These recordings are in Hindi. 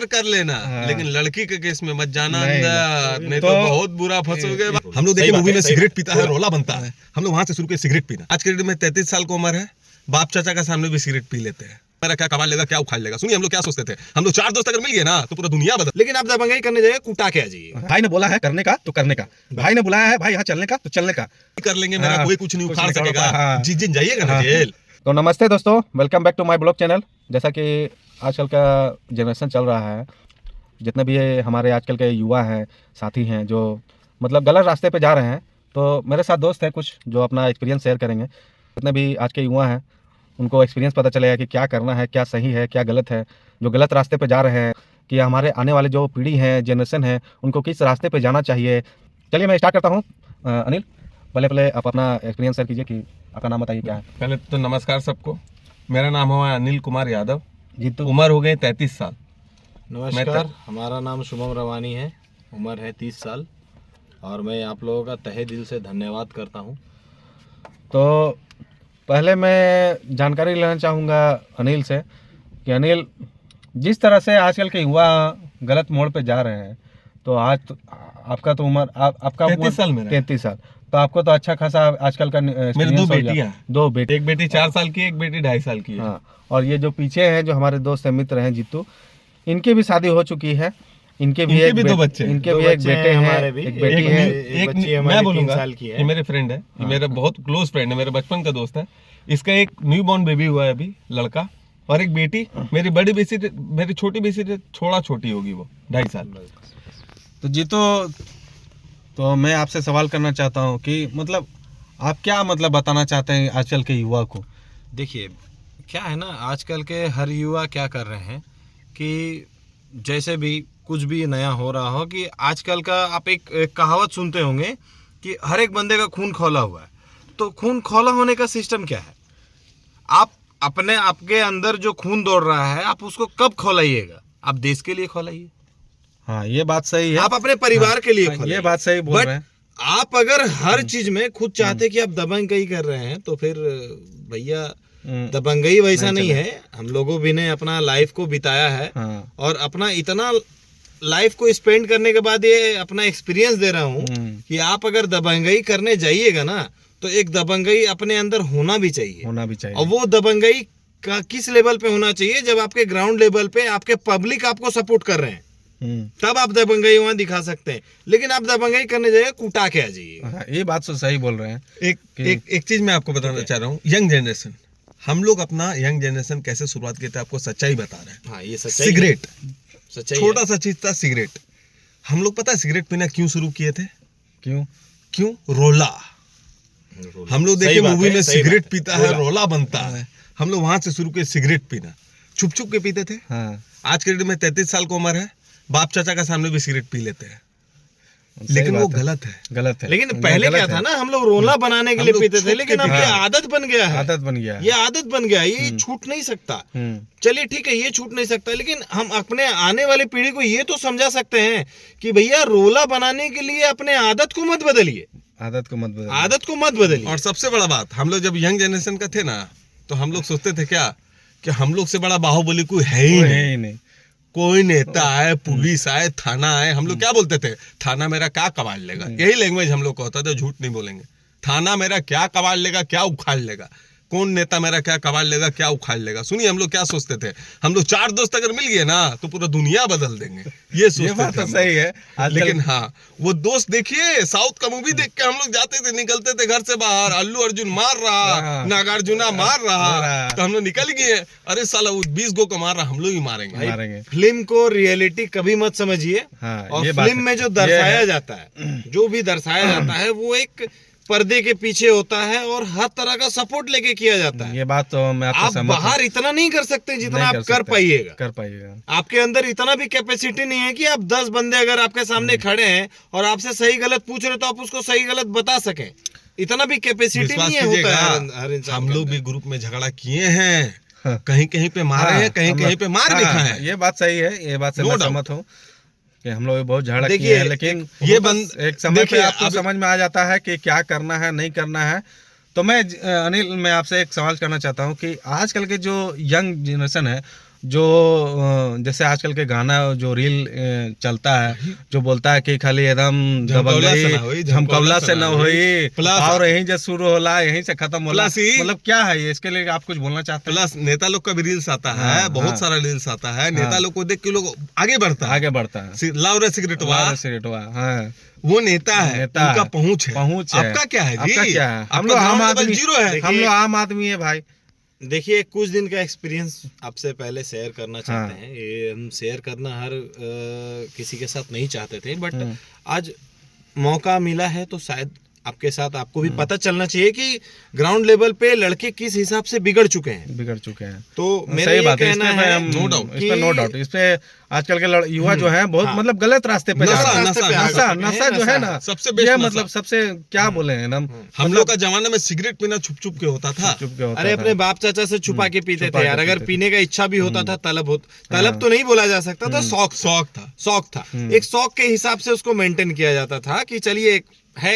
प्यार कर लेना, लेकिन लड़की के केस में मत जाना अंदर, नहीं तो बहुत बुरा फंसोगे। हम लोग देखिए मूवी में सिगरेट पीता है, रोला बनता है, हम लोग वहां से शुरू किए सिगरेट पीना। आज के डेट में 33 साल की उम्र है, बाप चाचा का सामने भी सिगरेट पी लेते हैं। मेरा क्या कबाड़ लेगा, क्या उखाड़ लेगा। सुनिए हम लोग क्या सोचते थे, हम लोग 4 दोस्त अगर मिल गए ना तो पूरा दुनिया बदल। लेकिन आप दबंगई करने जाइए, कुटा के आ जाइए। भाई ने बोला है करने का तो करने का, भाई ने बुलाया है भाई यहाँ चलने का तो चलने का, कर लेंगे, मेरा कोई कुछ नहीं उखाड़ सकेगा। जिस दिन जाइएगा ना जेल। तो नमस्ते दोस्तों, welcome back to my blog channel. जैसा कि आजकल का जनरेशन चल रहा है, जितने भी हमारे आजकल के युवा हैं, साथी हैं जो मतलब गलत रास्ते पे जा रहे हैं, तो मेरे साथ दोस्त हैं कुछ जो अपना एक्सपीरियंस शेयर करेंगे। जितने भी आज के युवा हैं उनको एक्सपीरियंस पता चलेगा कि क्या करना है, क्या सही है, क्या गलत है। जो गलत रास्ते पे जा रहे हैं कि हमारे आने वाले जो पीढ़ी है, जनरेशन है, उनको किस रास्ते पे जाना चाहिए। चलिए मैं स्टार्ट करता हूँ। अनिल, पहले आप अपना एक्सपीरियंस शेयर कीजिए कि आपका नाम बताइए क्या है। पहले तो नमस्कार सबको, मेरा नाम है अनिल कुमार यादव, जीतू, उम्र हो गई 33 साल। नमस्कार, हमारा नाम शुभम रवानी है, उम्र है 30 साल और मैं आप लोगों का तहे दिल से धन्यवाद करता हूँ। तो पहले मैं जानकारी लेना चाहूँगा अनिल से कि अनिल, जिस तरह से आजकल के युवा गलत मोड़ पे जा रहे हैं, तो आज तो आपका तो उम्र आपका 33 साल मेरा। 33 साल, तो आपको तो अच्छा खासा आजकल का मेरी 2 बेटियां, 2 बेटे, एक बेटी 4 साल की, एक बेटी 2.5 साल की है। हाँ, और ये जो पीछे हैं जो हमारे दोस्त मित्र हैं जीतू, इनकी भी शादी हो चुकी है, इनके भी 2 बच्चे, इनके भी एक बेटे हैं, हमारे भी एक बेटी है, एक बच्ची हमारी मैं बोलूंगा 3 साल की है। ये मेरे फ्रेंड है, ये मेरा बहुत क्लोज फ्रेंड है, मेरे बचपन का दोस्त है। इसका एक न्यू बॉर्न बेबी हुआ है अभी, लड़का, और एक बेटी। मेरी बड़ी बेटी, मेरी छोटी बेटी थोड़ा छोटी होगी, वो 2.5 साल। तो जीतू, तो मैं आपसे सवाल करना चाहता हूँ कि मतलब आप क्या मतलब बताना चाहते हैं आजकल के युवा को। देखिए क्या है ना, आजकल के हर युवा क्या कर रहे हैं कि जैसे भी कुछ भी नया हो रहा हो, कि आजकल का आप एक कहावत सुनते होंगे कि हर एक बंदे का खून खौला हुआ है। तो खून खौला होने का सिस्टम क्या है, आप अपने आपके अंदर जो खून दौड़ रहा है आप उसको कब खौलाइएगा, आप देश के लिए खौलाइए। हाँ, ये बात सही है, आप अपने परिवार के लिए खौलाइए। ये बात सही बोल रहे हैं। आप अगर हर चीज में खुद चाहते कि आप दबंगई कर रहे हैं तो फिर भैया दबंगई वैसा नहीं है। हम लोगों भी ने अपना लाइफ को बिताया है, और अपना इतना लाइफ को स्पेंड करने के बाद ये अपना एक्सपीरियंस दे रहा हूँ कि आप अगर दबंगई करने जाइएगा ना तो एक दबंगई अपने अंदर होना भी चाहिए। और वो दबंगई का किस लेवल पे होना चाहिए, जब आपके ग्राउंड लेवल पे आपके पब्लिक आपको सपोर्ट कर रहे हैं, तब आप दबंगई वहां दिखा सकते हैं। लेकिन आप दबंगई करने जाइए, कुटा के आ जाइए। ये बात तो सही बोल रहे हैं। एक चीज मैं आपको बताना चाह रहा हूँ, यंग जनरेशन, हम लोग अपना यंग जनरेशन कैसे शुरुआत किए थे आपको सच्चाई बता रहे हैं। हाँ, ये सच्चाई। सिगरेट, सच्चाई छोटा सा चीज था सिगरेट। हम लोग पता है सिगरेट पीना क्यों शुरू किए थे? क्यों? रोला। हम लोग देखे मूवी में सिगरेट पीता है, रोला बनता है, हम लोग वहां से शुरू किए सिगरेट पीना, छुप छुप के पीते थे। आज के डेट में 33 साल की उम्र है, बाप चाचा का सामने भी सिगरेट पी लेते हैं, लेकिन वो गलत है। लेकिन पहले क्या था ना, हम लोग रोला बनाने के लिए पीते थे, लेकिन अब ये आदत बन गया है। ये आदत बन गया, ये छूट नहीं सकता। चलिए ठीक है, ये छूट नहीं सकता, लेकिन हम अपने आने वाली पीढ़ी को ये तो समझा सकते हैं कि भैया रोला बनाने के लिए अपने आदत को मत बदलिए। आदत को मत बदलिए। और सबसे बड़ा बात, हम लोग जब यंग जनरेशन का थे ना, तो हम लोग सोचते थे क्या कि हम लोग से बड़ा बाहुबली कोई है ही नहीं। कोई नेता आए, पुलिस आए, थाना आए, हम लोग क्या बोलते थे, थाना मेरा क्या कबाड़ लेगा। यही लैंग्वेज हम लोग को होता था, झूठ नहीं बोलेंगे। थाना मेरा क्या कबाड़ लेगा, क्या उखाड़ लेगा। कौन नेता मेरा क्या कबाड़ लेगा, क्या उखाड़ लेगा। सुनिए हम लोग क्या सोचते थे, हम लोग 4 दोस्त अगर मिल गए ना तो पूरा दुनिया बदल देंगे, ये सोचते थे। सही है। लेकिन हाँ, वो दोस्त देखिए, साउथ का मूवी देख के हम लोग जाते थे, निकलते थे घर से बाहर, अल्लू अर्जुन मार रहा, नागार्जुना मार रहा, तो हम लोग निकल गए, अरे साला वो 20 गो को मार रहा, हम लोग ही मारेंगे। फिल्म को रियलिटी कभी मत समझिए। और फिल्म में जो दर्शाया जाता है, जो भी दर्शाया जाता है, वो एक पर्दे के पीछे होता है और हर तरह का सपोर्ट लेके किया जाता है। ये बात तो मैं आप बाहर इतना नहीं कर सकते जितना आप कर पाइएगा। आपके अंदर इतना भी कैपेसिटी नहीं है कि आप 10 बंदे अगर आपके सामने खड़े हैं और आपसे सही गलत पूछ रहे तो आप उसको सही गलत बता सकें, इतना भी कैपेसिटी नहीं है होता है हर इंसान। हम लोग भी ग्रुप में झगड़ा किए हैं, कहीं कहीं पे मारे हैं, कहीं कहीं पे मार भी खाए हैं। ये बात सही है, ये बात से मैं सहमत हूँ कि हम लोग बहुत झगड़ा किए हैं, लेकिन ये एक समय पे आपको समझ में आ जाता है कि क्या करना है, नहीं करना है। तो मैं अनिल, मैं आपसे एक सवाल करना चाहता हूँ कि आजकल के जो यंग जनरेशन है, जो जैसे आजकल के गाना जो रील चलता है, जो बोलता है कि खाली एकदम झमकौला से न होई और यहीं से शुरू होला यहीं से खत्म होला, मतलब क्या है ये, इसके लिए आप कुछ बोलना चाहते हैं? प्लस नेता लोग का भी रील्स आता है, बहुत सारा रील्स आता है, नेता लोग को देख के लोग आगे बढ़ता है। लाओ रे सिगरेटवा, हाँ वो नेता है, उनका पहुंच है। आपका क्या है जी? आपका क्या है? हम लोग आम आदमी, जीरो है। हम लोग आम आदमी है भाई। देखिए, कुछ दिन का एक्सपीरियंस आपसे पहले शेयर करना चाहते हैं। ये हम शेयर करना हर किसी के साथ नहीं चाहते थे, बट आज मौका मिला है तो शायद आपके साथ आपको भी पता चलना चाहिए कि ग्राउंड लेवल पे लड़के किस हिसाब से बिगड़ चुके हैं। तो मेरा ये कहना है, नो डाउट इस पे आजकल के युवा जो है बहुत मतलब गलत रास्ते पे नशा जो है ना सबसे बेस्ट, मतलब सबसे क्या बोले हैं ना, हम लोग का जमाना में सिगरेट पीना छुप छुप के होता था। अरे अपने बाप चाचा से छुपा के पीते थे यार। अगर पीने का इच्छा भी होता था, तलब तो नहीं बोला जा सकता था, शौक था। एक शौक के हिसाब से उसको मेंटेन किया जाता था कि चलिए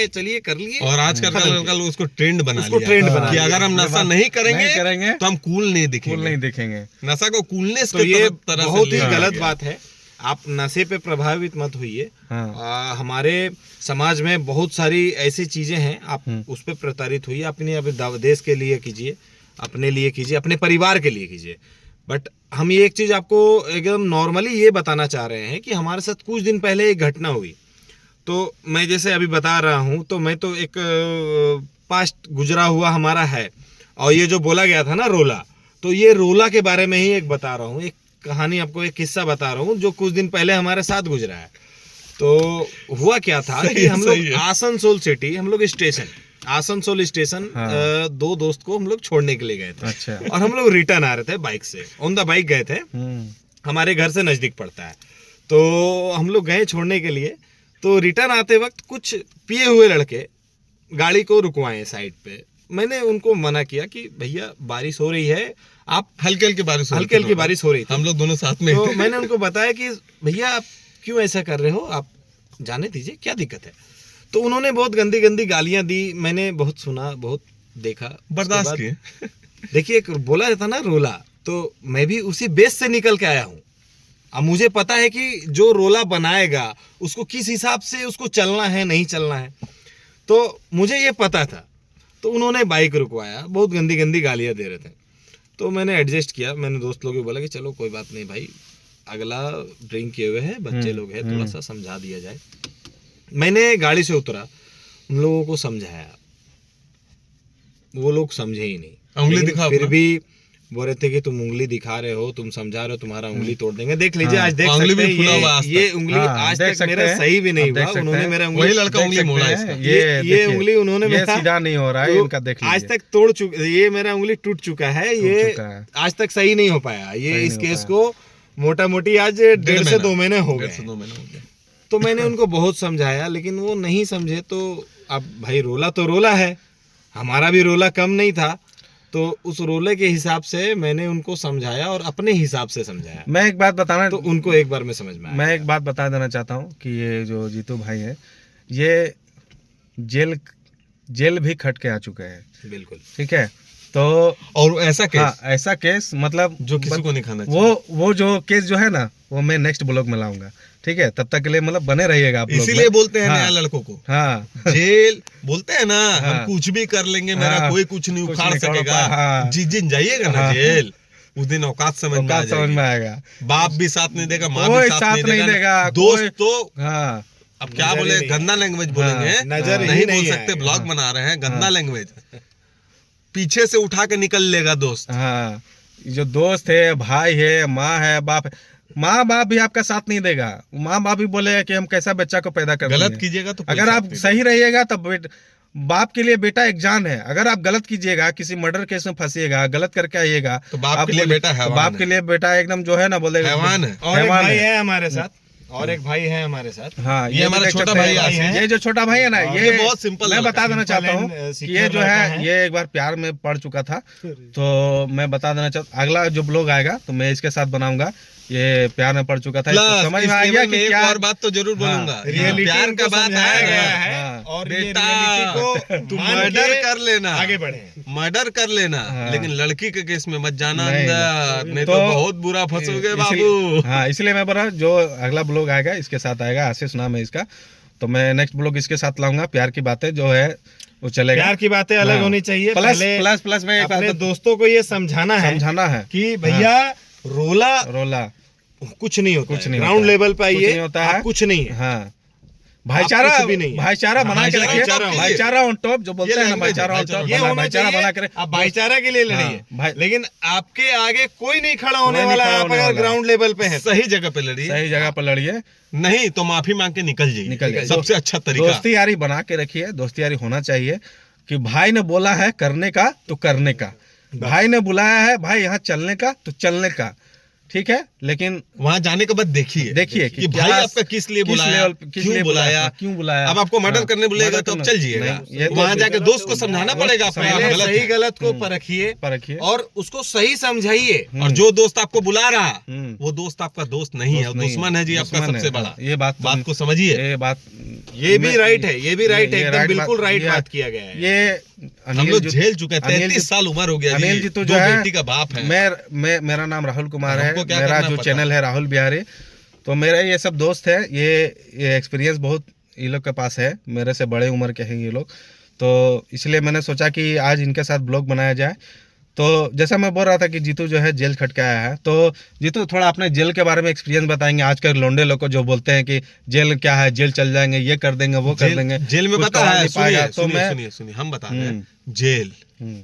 चलिए कर लिए। और आजकल उसको ट्रेंड बना लिया कि अगर हम नशा नहीं करेंगे तो हम कूल नहीं दिखेंगे। नशा को कूलनेस तो ये बहुत ही गलत बात है। आप नशे पे प्रभावित मत होइए। हमारे समाज में बहुत सारी ऐसी चीजें हैं, आप उस पे प्रताड़ित होइए। अपने देश के लिए कीजिए, अपने लिए कीजिए, अपने परिवार के लिए कीजिए। बट हम ये एक चीज आपको एकदम नॉर्मली ये बताना चाह रहे हैं कि हमारे साथ कुछ दिन पहले एक घटना हुई। तो मैं जैसे अभी बता रहा हूँ, तो मैं तो एक पास्ट गुजरा हुआ हमारा है, और ये जो बोला गया था ना रोला, तो ये रोला के बारे में ही एक बता रहा हूँ, एक कहानी आपको, एक किस्सा बता रहा हूँ जो कुछ दिन पहले हमारे साथ गुजरा है। तो हुआ क्या था कि हम लोग आसनसोल सिटी, हम लोग आसनसोल स्टेशन दो दोस्त को हम लोग छोड़ने के लिए गए थे। अच्छा। और हम लोग रिटर्न आ रहे थे बाइक से, ऑन द बाइक गए थे, हमारे घर से नजदीक पड़ता है। तो हम लोग गए छोड़ने के लिए। तो रिटर्न आते वक्त कुछ पिए हुए लड़के गाड़ी को रुकवाए साइड पे। मैंने उनको मना किया कि भैया बारिश हो रही है, आप हल्की हल्की बारिश हो रही थी, हम लोग दोनों साथ में। तो मैंने उनको बताया कि भैया आप क्यों ऐसा कर रहे हो, आप जाने दीजिए, क्या दिक्कत है। तो उन्होंने बहुत गंदी गंदी गालियां दी। मैंने बहुत सुना, बहुत देखा, बर्दाश्त किए। देखिए, बोला जाता ना रोला, तो मैं भी उसी बेस से निकल के आया हूँ। अब मुझे पता है कि जो रोला बनाएगा उसको किस हिसाब से उसको चलना है, नहीं चलना है, तो मुझे ये पता था। तो उन्होंने बाइक रुकवाया, बहुत गंदी गंदी गालियां दे रहे थे। तो मैंने एडजस्ट किया। मैंने दोस्त लोगों को बोला कि चलो कोई बात नहीं भाई, अगला ड्रिंक किए हुए हैं, बच्चे लोग हैं, थोड़ा सा समझा दिया जाए। मैंने गाड़ी से उतरा, उन लोगों को समझाया, वो लोग समझे ही नहीं। उंगली दिखा, फिर भी बोल रहे थे कि तुम उंगली दिखा रहे हो, तुम समझा रहे हो, तुम्हारा उंगली तोड़ देंगे। देख लीजिए, आज देख सकते हैं ये उंगली आज तक मेरा सही भी नहीं हुआ। उन्होंने मेरा वही लड़का उंगली मोड़ा है, ये उंगली उन्होंने मेरा सीधा नहीं हो रहा है इनका, देख लीजिए आज तक तोड़ चुका, ये मेरा उंगली टूट चुका है, ये आज तक सही नहीं हो पाया। ये इस केस को मोटा मोटी आज 1.5 से 2 महीने हो गए। तो मैंने उनको बहुत समझाया, लेकिन वो नहीं समझे। तो अब भाई रोला तो रोला है, हमारा भी रोला कम नहीं था। तो उस रोले के हिसाब से मैंने उनको समझाया और अपने हिसाब से समझाया। मैं एक बात बताना, तो उनको एक बार में समझ में आया। मैं एक बात बता देना चाहता हूँ कि ये जो जीतू भाई है, ये जेल भी खट के आ चुके हैं। बिल्कुल ठीक है। तो और ऐसा केस मतलब जो किसी को नहीं खाना चाहिए। वो जो केस जो है ना, वो मैं नेक्स्ट ब्लॉग में लाऊंगा। ठीक है, तब तक के लिए मतलब बने रहिएगा आप लोग। इसीलिए बोलते हैं नया लड़कों को, जेल बोलते हैं ना, हम कुछ भी कर लेंगे, मेरा कोई कुछ नहीं उखाड़ सकेगा। जिस दिन जाइएगा ना जेल, उस दिन औकात समझ में आएगा। बाप भी साथ नहीं देगा, माँ भी साथ नहीं देगा, दोस्त तो अब क्या बोले, गंदा लैंग्वेज बोलेंगे, नजर नहीं बोल सकते, ब्लॉग बना रहे हैं, गंदा लैंग्वेज पीछे से उठा के निकल लेगा दोस्त। हाँ, जो दोस्त है, भाई है, माँ है, बाप है, माँ बाप भी आपका साथ नहीं देगा। माँ बाप भी बोलेगा कि हम कैसा बच्चा को पैदा कर, गलत कीजिएगा तो अगर आप सही रहिएगा तब बाप के लिए बेटा एक जान है। अगर आप गलत कीजिएगा, किसी मर्डर केस में फंसिएगा, गलत करके आइएगा, तो बाप के लिए बेटा है, बाप के लिए बेटा एकदम जो है ना, बोलेगा हैवान है। और एक भाई है हमारे साथ, और एक भाई है हमारे साथ। हाँ, ये हमारा छोटा भाई है। ये जो छोटा भाई है ना, ये बहुत सिंपल, मैं बता देना चाहता हूँ कि ये जो है, ये एक बार प्यार में पड़ चुका था। तो मैं बता देना चाहता, अगला जो ब्लॉग आएगा तो मैं इसके साथ बनाऊंगा। ये प्यार में पड़ चुका था, समझ में आ गया कि क्या। और बात तो जरूर बोलूंगा, प्यार का बात आएगा और ये बेटा, रियलिटी को तू मान मर्डर के कर लेना, आगे बढ़े। मर्डर कर लेना, हाँ। लेकिन लड़की के केस में मत जाना नहीं, अंदर, नहीं तो तो बहुत बुरा फंसोगे इसी- बाबू। हाँ, इसलिए मैं बोला जो अगला ब्लॉग आएगा इसके साथ आएगा, आशीष नाम है इसका, तो मैं नेक्स्ट ब्लॉग इसके साथ लाऊंगा। प्यार की बातें जो है वो चलेगा, प्यार की बातें अलग हाँ। होनी चाहिए। प्लस पहले प्लस प्लस में एक अपने बात दोस्तों को ये समझाना है कि भैया रोला रोला कुछ नहीं होता, कुछ नहीं ग्राउंड होता है। लेवल पे कुछ आइए, नहीं होता है। आप कुछ नहीं है। हाँ, भाईचारा कुछ भी नहीं है। भाईचारा बना के रखिए, भाईचारा होना भाईचारा ऑन टॉप जो बोलते ये हैं ना, language है, भाईचारा ऑन टॉप, ये होना भाईचारा बना चाहिए। के आप भाईचारा के लिए लड़िए, हाँ, लेकिन आपके आगे कोई नहीं खड़ा होने कोई नहीं वाला है खड़ा आप होने अगर वाला है। ग्राउंड लेवल पे हैं। सही जगह पे लड़िए, सही जगह पर लड़िए, नहीं तो माफी मांग के निकल निकल जाइए, जाइए। सबसे अच्छा तरीका। दोस्ती यारी बना के रखिए, दोस्ती यारी होना चाहिए कि भाई ने बोला है करने का तो करने का, भाई ने बुलाया है भाई यहाँ चलने का तो चलने का, ठीक है। लेकिन वहां जाने के बाद देखिए कि कि क्या- भाई आपका किस लिए बुलाया, क्यों बुलाया, क्यों बुलाया। अब आपको मर्डर हाँ, करने बुलाएगा मर्डर तो अब करना- चल जाइएगा, नहीं, ये तो वहां जाके दोस्त को समझाना पड़ेगा आपको, समझाना यहाँ पहले गलत सही है। गलत को परखिए परखिए। और उसको सही समझाइए। और जो दोस्त आपको बुला रहा हम्म। वो दोस्त आपका दोस्त नहीं है, दोस्त वो नहीं दुश्मन है जी आपका दुश्मन सबसे है। बड़ा। ये बात को समझिए, ये बात ये भी राइट है, ये भी राइट है, ये एकदम right बिल्कुल बात- राइट ये- बात किया गया है। ये हम लोग झेल चुके हैं, अनिल 33 जी- साल उम्र हो गया अनिल जी तो दो जो है बेटी का बाप है। मेरा नाम राहुल कुमार है, हमको क्या मेरा करना जो पता चैनल है राहुल बिहारी, तो मेरा ये सब दोस्त है, ये एक्सपीरियंस बहुत ये लोग के पास है, मेरे से बड़े उम्र के हैं ये लोग, तो इसलिए मैंने सोचा कि आज इनके साथ ब्लॉग बनाया जाए। तो जैसा मैं बोल रहा था कि जीतू जो है जेल खट के आया है, तो जीतू थोड़ा अपने जेल के बारे में एक्सपीरियंस बताएंगे। आजकल लौंडे लोग को जो बोलते हैं कि जेल क्या है, जेल चल जाएंगे, ये कर देंगे, वो कर देंगे, जेल में कुछ पता कमा है, नहीं पाएगा। सुनिए तो सुनिए मैं सुनिए सुनिए, हम बता रहे हैं,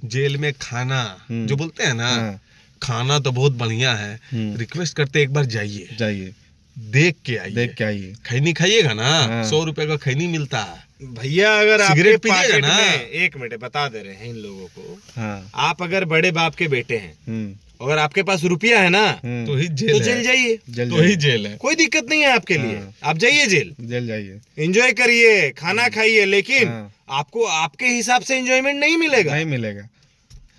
जेल में खाना जो बोलते हैं ना, हाँ। खाना तो बहुत बढ़िया है, रिक्वेस्ट करते एक बार जाइए देख के आइए, खैनी खाइएगा ना, हाँ। 100 रुपए का खैनी मिलता है भैया अगर आपके सिगरेट पीजिएगा पॉकेट ना। में, एक मिनट बता दे रहे हैं इन लोगों को, हाँ, आप अगर बड़े बाप के बेटे हैं, हम्म, अगर आपके पास रुपया है ना तो ही जेल तो है, जेल जाइए, तो ही जेल है। कोई दिक्कत नहीं है आपके लिए, हाँ। आप जाइए जेल, जेल जाइए, एंजॉय करिए, खाना खाइए, लेकिन हाँ। आपको आपके हिसाब से एंजॉयमेंट नहीं मिलेगा। नहीं मिलेगा।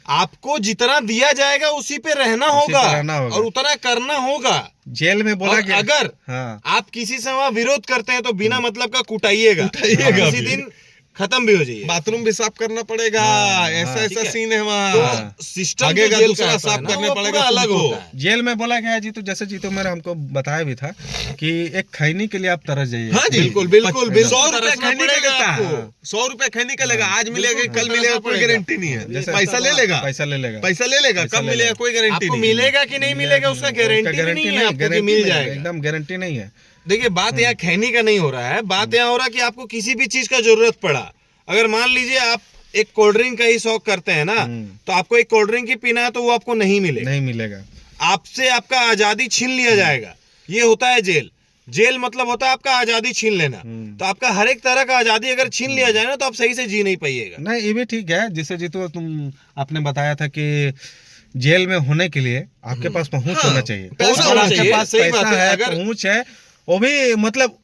आपको जितना दिया जाएगा उसी पे रहना उसी होगा, पे रहना होगा। और उतना करना होगा। जेल में बोला और कि अगर हाँ, आप किसी से वहां विरोध करते हैं तो बिना मतलब का कुटाइएगा, कुटाइएगा किसी भी। दिन खत्म भी हो जाइए। बाथरूम भी साफ करना पड़ेगा, ऐसा ठीक ऐसा है। सीन है वहाँ, तो सिस्टम आगे जो का जेल दूसरा का होता है साफ ना, करने वो पड़ेगा पूरा अलग तुमको। होता है। जेल में बोला गया जी, तो जैसे जीतो मेरे हमको बताया भी था कि एक खैनी के लिए आप तरस जाइए। हाँ जी, बिल्कुल, बिल्कुल, बिल्कुल। 100 रुपए तरसना खैनी का पड़ेगा देता है, आपको। 100 रुपए खैनी का लेगा, आज मिलेगा बिल्कुल, कल मिलेगा, कोई पड़ेगा। गारंटी नहीं है, जैसे पैसा ले लेगा, पैसा ले लेगा, पैसा ले लेगा, पैसा कब ले मिलेगा लेगा। कोई गारंटी आपको नहीं है। मिलेगा कि नहीं मिलेगा उसका गारंटी नहीं है आपको कि मिल जाएगा। एकदम गारंटी नहीं है। देखिए बात यहाँ खैनी का नहीं हो रहा है, बात यहाँ हो रहा है कि आपको किसी भी चीज का जरूरत पड़ा, अगर मान लीजिए आप एक कोल्ड ड्रिंक का ही शौक करते हैं ना, तो आपको एक कोल्ड ड्रिंक ही पीना है तो वो आपको नहीं मिलेगा, नहीं मिलेगा। आपसे आपका आजादी छीन लिया जाएगा। ये होता है जेल। जेल मतलब होता है आपका आजादी छीन लेना। तो आपका हर एक तरह का आजादी अगर छीन लिया जाए ना तो आप सही से जी नहीं पाइएगा। नहीं, ये भी ठीक है, जिससे जीतो तुम आपने बताया था कि जेल में होने के लिए आपके पास पहुंच होना चाहिए। पैसा अगर होना आपके चाहिए, पास सही बात पैसा है। है, अगर पहुंच है, वो भी मतलब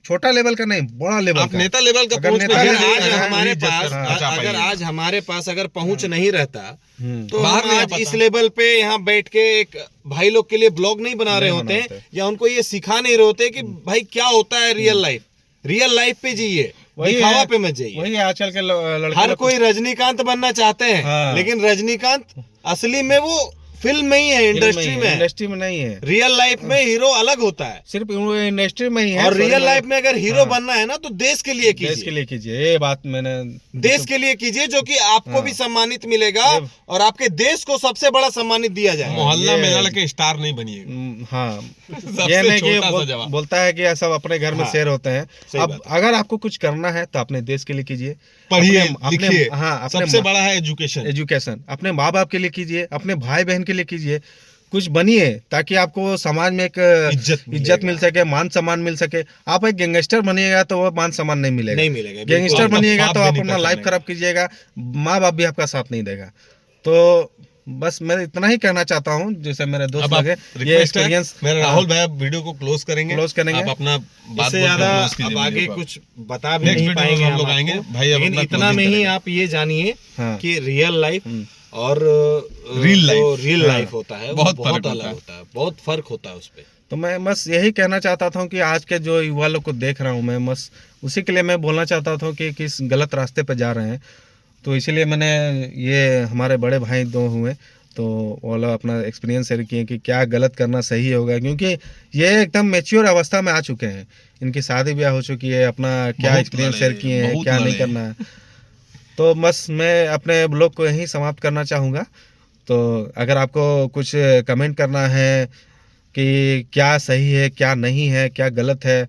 छोटा लेवल का नहीं, बड़ा लेवल आप का। नेता लेवल का अगर पहुंच नेता पे अगर लेवल हैं, आज का हमारे इज्जत पास कर बचा अगर पाइए। आज हमारे पास अगर पहुंच नहीं रहता तो बाहर हम नहीं आ आज पाता। इस लेवल पे यहाँ बैठ के एक भाई लोग के लिए ब्लॉग नहीं बना रहे नहीं होते बनाते। हैं, या उनको ये सिखा नहीं रहे होते कि भाई क्या होता है रियल लाइफ। रियल लाइफ पे जिए, वही दिखावा है, पे मत जाइए। वही आजकल के लड़के हर लोग- कोई रजनीकांत बनना चाहते हैं, हाँ। लेकिन रजनीकांत असली में वो फिल्म में ही है, इंडस्ट्री में है। इंडस्ट्री में नहीं है, रियल लाइफ में हीरो अलग होता है, सिर्फ इंडस्ट्री में ही है। और रियल सॉरी, लाइफ में अगर हीरो बनना है ना तो देश के लिए देश के कीजिए, लिए कीजिए। ये बात मैंने देश के लिए कीजिए, जो कि आपको भी सम्मानित मिलेगा और आपके देश को सबसे बड़ा सम्मानित दिया जाएगा। मोहल्ला में लड़के स्टार नहीं बनिएगा। हाँ, सबसे ये नहीं कि छोटा सा जवाब। बोलता है कि सब अपने घर में हाँ, शेर होते हैं। सही अब बात अगर आपको कुछ करना है तो अपने देश के लिए कीजिए, पढ़िए अपने लिखिए, हाँ, अपने सबसे बड़ा है एजुकेशन। एजुकेशन अपने माँ बाप के लिए कीजिए, अपने भाई बहन के लिए कीजिए, कुछ बनिए ताकि आपको समाज में एक इज्जत मिल सके, मान सम्मान मिल सके। आप एक गैंगस्टर बनिएगा तो वो मान सम्मान नहीं मिलेगा, नहीं मिलेगा। गैंगस्टर आपका बनिएगा बाप तो भी आप नहीं अपना लाइफ पहचानेगा। खराब कीजिएगा, माँ बाप भी आपका साथ नहीं देगा। तो बस मैं इतना ही कहना चाहता हूँ, जैसे मेरे दोस्त अब आप लगे ये रिक्वेस्ट है, एक्सपीरियंस मेरा राहुल भाई वीडियो को क्लोज करेंगे, Close करेंगे। आप अपना बात इससे बोल के ज्यादा close कीजिए अब आगे वीडियो को। कुछ बता भी Next नहीं video में पाएंगे हम लोग आपको। आएंगे, भाई अब लेकिन अपना इतना closing में ही करेंगे। आप ये जानिए हाँ। कि रियल लाइफ और Real life। रियल हाँ। लाइफ होता है, वो बहुत बहुत फर्क अलग होता है। होता है, बहुत फर्क होता है उस पे। तो मैं बस यही कहना चाहता था कि आज के जो युवा लोग को देख रहा हूँ मैं, बस उसी के लिए मैं बोलना चाहता था कि किस गलत रास्ते पर जा रहे हैं। तो इसीलिए मैंने, ये हमारे बड़े भाई दो हुए तो वो लोग अपना एक्सपीरियंस शेयर किए कि क्या गलत करना सही होगा, क्योंकि ये एकदम मैच्योर अवस्था में आ चुके हैं, इनकी शादी ब्याह हो चुकी है, अपना क्या एक्सपीरियंस शेयर किए हैं, क्या नहीं करना है। तो बस मैं अपने ब्लॉग को यहीं समाप्त करना चाहूँगा। तो अगर आपको कुछ कमेंट करना है कि क्या सही है, क्या नहीं है, क्या गलत है,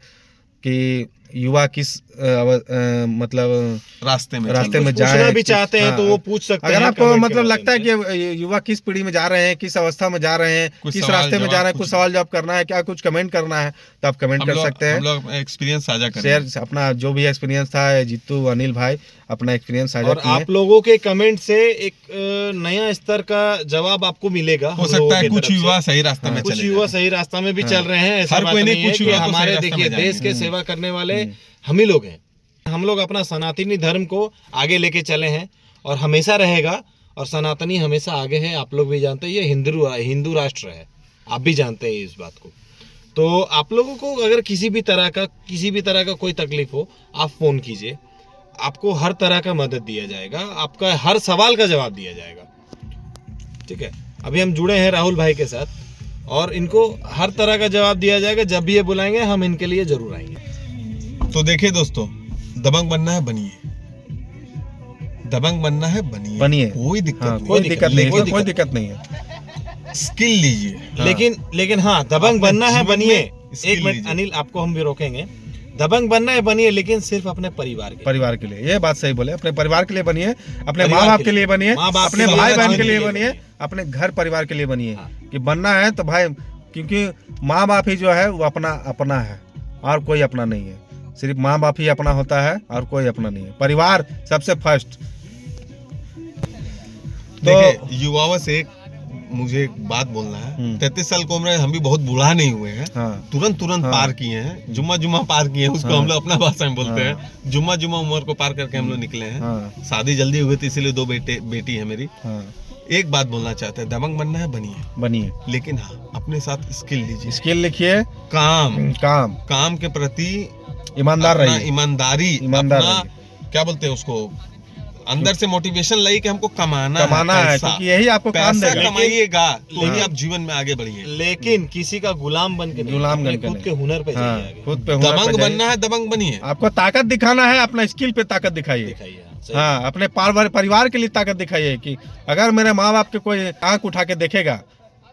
कि युवा किस मतलब रास्ते में जाए भी चाहते हैं तो वो पूछ सकते हैं। अगर आपको मतलब लगता है कि युवा किस पीढ़ी में जा रहे हैं, किस अवस्था में जा रहे हैं, किस रास्ते में जा रहे हैं, कुछ सवाल जवाब करना है, क्या कुछ कमेंट करना है, तो आप कमेंट कर सकते हैं। हम लोग एक्सपीरियंस साझा करें, शेयर अपना जो भी एक्सपीरियंस था, जीतू अनिल भाई अपना एक्सपीरियंस साझा और आप लोगों के कमेंट से एक नया स्तर का जवाब आपको मिलेगा। हो सकता है कुछ युवा सही रास्ते में, कुछ युवा सही रास्ता में भी चल रहे हैं, ऐसा बात नहीं है कि हमारे देखिए देश के सेवा करने वाले हम ही लोग हैं। हम लोग अपना सनातनी धर्म को आगे लेके चले हैं और हमेशा रहेगा, और सनातनी हमेशा आगे है। आप लोग भी जानते हैं ये हिंदू राष्ट्र है, आप भी जानते हैं इस बात को। तो आप लोगों को अगर किसी भी तरह का कोई तकलीफ हो, आप फ़ोन कीजिए, आपको हर तरह का मदद दिया जाएगा, आपका हर सवाल का जवाब दिया जाएगा। ठीक है, अभी हम जुड़े हैं राहुल भाई के साथ और इनको हर तरह का जवाब दिया जाएगा। जब भी ये बुलाएंगे हम इनके लिए जरूर आएंगे। तो देखिए दोस्तों, दबंग बनना है बनिए, दबंग बनना है बनिए, कोई दिक्कत नहीं है। स्किल लीजिए, लेकिन हाँ, दबंग बनना है बनिए। एक मिनट अनिल, आपको हम भी रोकेंगे। दबंग बनना है बनिए, लेकिन सिर्फ अपने परिवार के लिए। ये बात सही बोले, अपने परिवार के लिए बनिए, अपने माँ बाप के लिए बनिए, अपने भाई बहन के लिए बनिए, अपने घर परिवार के लिए बनिए। कि बनना है तो भाई, क्योंकि माँ बाप ही जो है वो अपना है, और कोई अपना नहीं है। सिर्फ माँ बाप ही अपना होता है और कोई अपना नहीं है। परिवार सबसे फर्स्ट। तो युवाओं से मुझे एक बात बोलना है। 33 साल की उम्र है, हम भी बहुत बूढ़ा नहीं हुए हैं। तुरंत पार किए हैं, जुम्मा पार किए हैं, उसको हम लोग अपना भाषा में बोलते हैं। जुम्मा उम्र को पार करके हम लोग निकले हैं। शादी जल्दी हुई थी, इसीलिए 2 बेटी है मेरी। एक बात बोलना चाहते हैं, दबंग बनना है बनिए, लेकिन हाँ, अपने साथ स्किल लीजिए, स्किल लिखिए, काम के प्रति ईमानदार रहिए, ईमानदारी क्या बोलते हैं उसको, अंदर से मोटिवेशन लाइए कि हमको कमाना है, क्योंकि यही आपको काम देगा। कमाइएगा तो ही आप जीवन में आगे बढ़िए, लेकिन किसी का गुलाम बन के खुद के हुनर पे जाइए, खुद पे दबंग बनना है, दबंग बनिए। आपको ताकत दिखाना है, अपना स्किल पे ताकत दिखाइए। हाँ, अपने परिवार के लिए ताकत दिखाइए कि अगर मेरे माँ बाप के कोई आंख उठा के देखेगा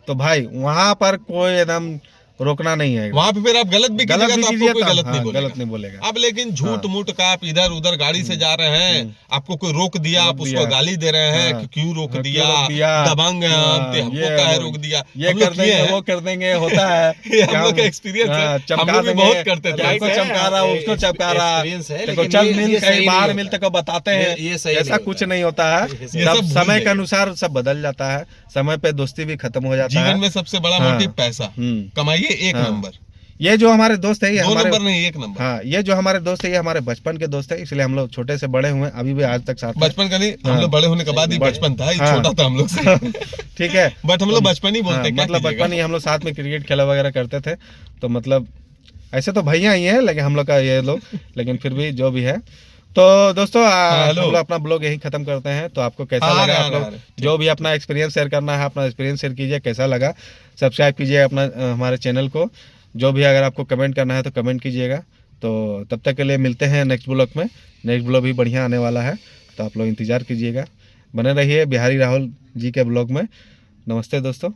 तो भाई वहाँ पर कोई एकदम रोकना नहीं है। वहाँ पे फिर आप गलत भी कीजिएगा तो आपको कोई गलत नहीं बोलेगा। अब लेकिन झूठ मूठ का आप इधर उधर गाड़ी से जा रहे हैं, आपको कोई रोक दिया, आप उसको गाली दे रहे हैं कि क्यों रोक दिया, दबंग हमको काहे रोक दिया, ये कर देंगे, वो कर देंगे, होता है। हम लोग का एक्सपीरियंस है, हम लोग भी बहुत करते थे। चमका रहा, उसको चमका रहा, चल मिल कहीं बाहर मिलते को बताते हैं, ऐसा कुछ नहीं होता है। सब समय के अनुसार सब बदल जाता है, समय पे दोस्ती भी खत्म हो जाता है। जीवन में सबसे बड़ा मोटिव पैसा कमाइए, एक नंबर। ये जो हमारे दोस्त है, ये हमारे नंबर नहीं, एक नंबर। हाँ, ये जो हमारे दोस्त है, ये हमारे बचपन के दोस्त है, इसलिए हम लोग छोटे से बड़े हुए, अभी भी आज तक साथ। बचपन का नहीं, हम लोग बड़े होने के बाद ही बचपन था, छोटा था हम लोग से। ठीक है, बट हम लोग बचपन ही बोलते हैं, मतलब बचपन ही हम लोग साथ में क्रिकेट खेला वगैरह करते थे। तो मतलब ऐसे तो भैया ही है, लेकिन हम लोग का ये लोग, लेकिन फिर भी जो भी है। तो दोस्तों, हम लोग अपना ब्लॉग यहीं खत्म करते हैं। तो आपको कैसा लगा, आप लोग जो भी अपना एक्सपीरियंस शेयर करना है, अपना एक्सपीरियंस शेयर कीजिए, कैसा लगा। सब्सक्राइब कीजिए अपना हमारे चैनल को। जो भी अगर आपको कमेंट करना है तो कमेंट कीजिएगा। तो तब तक के लिए मिलते हैं नेक्स्ट ब्लॉग में। नेक्स्ट ब्लॉग भी बढ़िया आने वाला है, तो आप लोग इंतज़ार कीजिएगा। बने रहिए बिहारी राहुल जी के ब्लॉग में। नमस्ते दोस्तों।